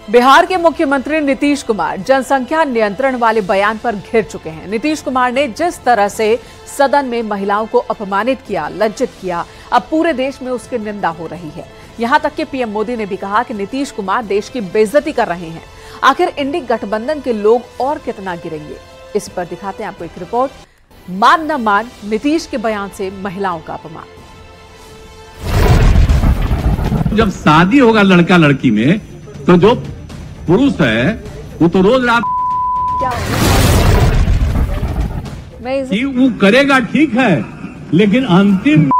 बिहार के मुख्यमंत्री नीतीश कुमार जनसंख्या नियंत्रण वाले बयान पर घिर चुके हैं। नीतीश कुमार ने जिस तरह से सदन में महिलाओं को अपमानित किया, लज्जित किया, अब पूरे देश में उसकी निंदा हो रही है। यहां तक कि पीएम मोदी ने भी कहा कि नीतीश कुमार देश की बेइज्जती कर रहे हैं। आखिर इंडी गठबंधन के लोग और कितना गिरेंगे, इस पर दिखाते हैं आपको एक रिपोर्ट। मान न मान, नीतीश के बयान से महिलाओं का अपमान। जब शादी होगा लड़का लड़की में, तो जो पुरुष है वो तो रोज रात कि वो करेगा, ठीक है, लेकिन अंतिम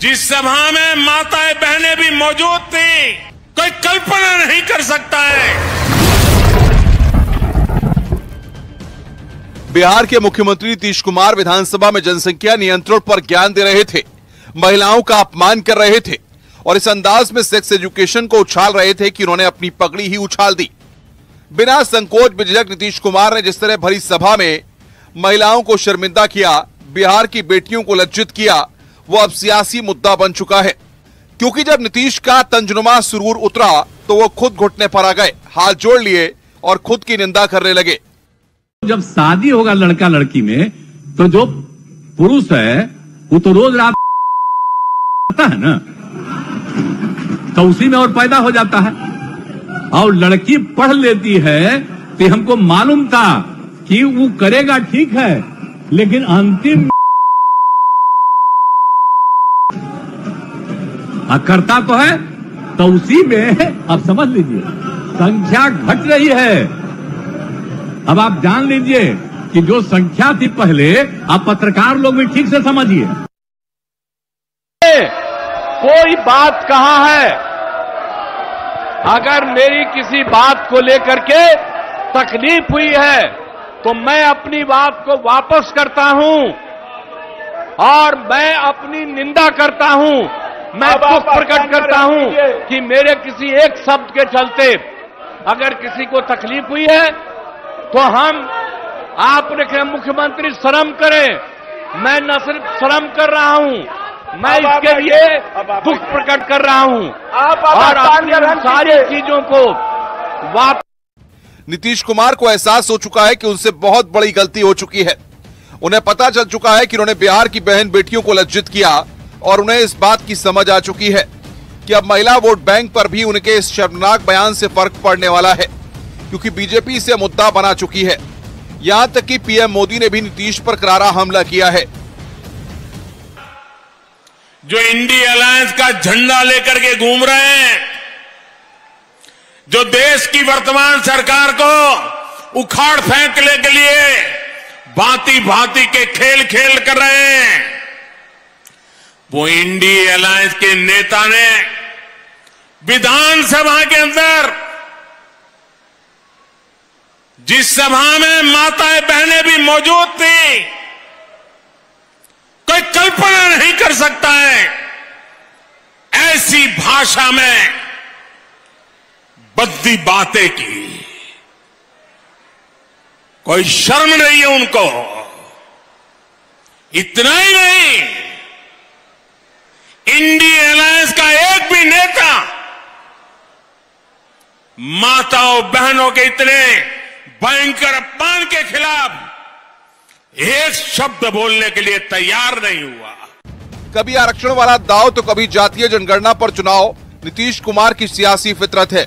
जिस सभा में माताएं बहनें भी मौजूद थी, कोई कल्पना नहीं कर सकता है। बिहार के मुख्यमंत्री नीतीश कुमार विधानसभा में जनसंख्या नियंत्रण पर ज्ञान दे रहे थे, महिलाओं का अपमान कर रहे थे और इस अंदाज में सेक्स एजुकेशन को उछाल रहे थे कि उन्होंने अपनी पगड़ी ही उछाल दी। बिना संकोच बेझिझक नीतीश कुमार ने जिस तरह भरी सभा में महिलाओं को शर्मिंदा किया, बिहार की बेटियों को लज्जित किया, वो अब सियासी मुद्दा बन चुका है। क्योंकि जब नीतीश का तंजनुमा सुरूर उतरा तो वो खुद घुटने पर आ गए, हाथ जोड़ लिए और खुद की निंदा करने लगे। जब शादी होगा लड़का लड़की में, तो जो पुरुष है वो तो रोज रात है ना, तो उसी में और पैदा हो जाता है। और लड़की पढ़ लेती है तो हमको मालूम था कि वो करेगा, ठीक है, लेकिन अंतिम करता तो है, तो उसी में अब समझ लीजिए संख्या घट रही है। अब आप जान लीजिए कि जो संख्या थी पहले, आप पत्रकार लोग भी ठीक से समझिए। कोई बात कहा है, अगर मेरी किसी बात को लेकर के तकलीफ हुई है तो मैं अपनी बात को वापस करता हूं और मैं अपनी निंदा करता हूं। मैं दुख प्रकट करता हूं कि मेरे किसी एक शब्द के चलते अगर किसी को तकलीफ हुई है तो आपने कहा मुख्यमंत्री शर्म करें। मैं न सिर्फ शर्म कर रहा हूं, मैं इसके लिए दुख प्रकट कर रहा हूं और अपनी सारी चीजों को वापस। नीतीश कुमार को एहसास हो चुका है कि उनसे बहुत बड़ी गलती हो चुकी है। उन्हें पता चल चुका है कि उन्होंने बिहार की बहन बेटियों को लज्जित किया और उन्हें इस बात की समझ आ चुकी है कि अब महिला वोट बैंक पर भी उनके इस शर्मनाक बयान से फर्क पड़ने वाला है, क्योंकि बीजेपी इसे मुद्दा बना चुकी है। यहां तक कि पीएम मोदी ने भी नीतीश पर करारा हमला किया है। जो इंडी अलायंस का झंडा लेकर के घूम रहे हैं, जो देश की वर्तमान सरकार को उखाड़ फेंकने के लिए भांति भांति के खेल खेल कर रहे हैं, वो इंडी अलायंस के नेता ने विधानसभा के अंदर, जिस सभा में माताएं बहनें भी मौजूद थी, कोई कल्पना नहीं कर सकता है, ऐसी भाषा में बद्दी बातें की। कोई शर्म नहीं है उनको। इतना ही नहीं, इंडी अलायंस का एक भी नेता माताओं बहनों के इतने भयंकर अपमान के खिलाफ एक शब्द बोलने के लिए तैयार नहीं हुआ। कभी आरक्षण वाला दाव तो कभी जातीय जनगणना पर चुनाव नीतीश कुमार की सियासी फितरत है।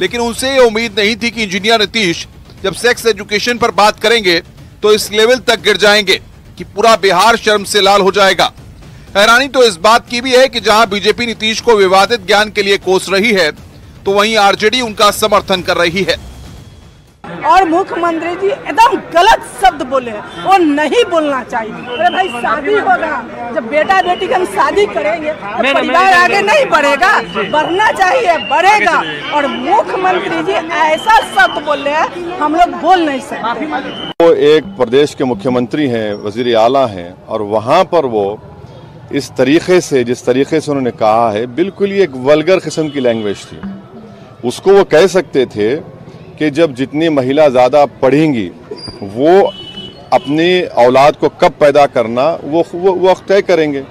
लेकिन उनसे ये उम्मीद नहीं थी कि इंजीनियर नीतीश जब सेक्स एजुकेशन पर बात करेंगे तो इस लेवल तक गिर जाएंगे कि पूरा बिहार शर्म से लाल हो जाएगा। हैरानी तो इस बात की भी है कि जहां बीजेपी नीतीश को विवादित ज्ञान के लिए कोस रही है, तो वहीं आरजेडी उनका समर्थन कर रही है। और मुख्यमंत्री जी एकदम गलत शब्द बोले, वो नहीं बोलना चाहिए। अरे भाई, शादी होगा, जब बेटा बेटी की हम शादी करेंगे तो परिवार आगे नहीं बढ़ेगा, बढ़ना चाहिए, बढ़ेगा। और मुख्यमंत्री जी ऐसा शब्द बोल रहे हैं, हम लोग बोल नहीं सकते। वो एक प्रदेश के मुख्यमंत्री हैं, वजीर आला हैं, और वहाँ पर वो इस तरीके से, जिस तरीके से उन्होंने कहा है, बिल्कुल ही एक वल्गर किस्म की लैंग्वेज थी। उसको वो कह सकते थे कि जब जितनी महिला ज़्यादा पढ़ेंगी वो अपनी औलाद को कब पैदा करना वो तय करेंगे।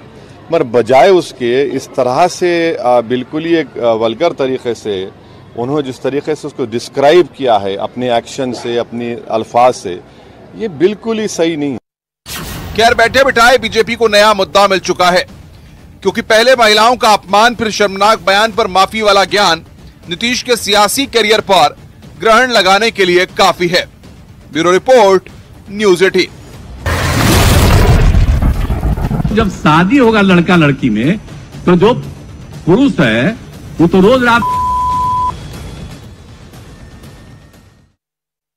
मगर बजाय उसके इस तरह से बिल्कुल ही एक वल्गर तरीके से उन्होंने जिस तरीके से उसको डिस्क्राइब किया है अपने एक्शन से, अपने अल्फाज से, ये बिल्कुल ही सही नहीं है। खैर, बैठे बिठाए बीजेपी को नया मुद्दा मिल चुका है, क्योंकि पहले महिलाओं का अपमान, फिर शर्मनाक बयान पर माफी वाला ज्ञान नीतीश के सियासी करियर पर ग्रहण लगाने के लिए काफी है। Bureau report, news 18। जब शादी होगा लड़का लड़की में, तो जो पुरुष है वो तो रोज रात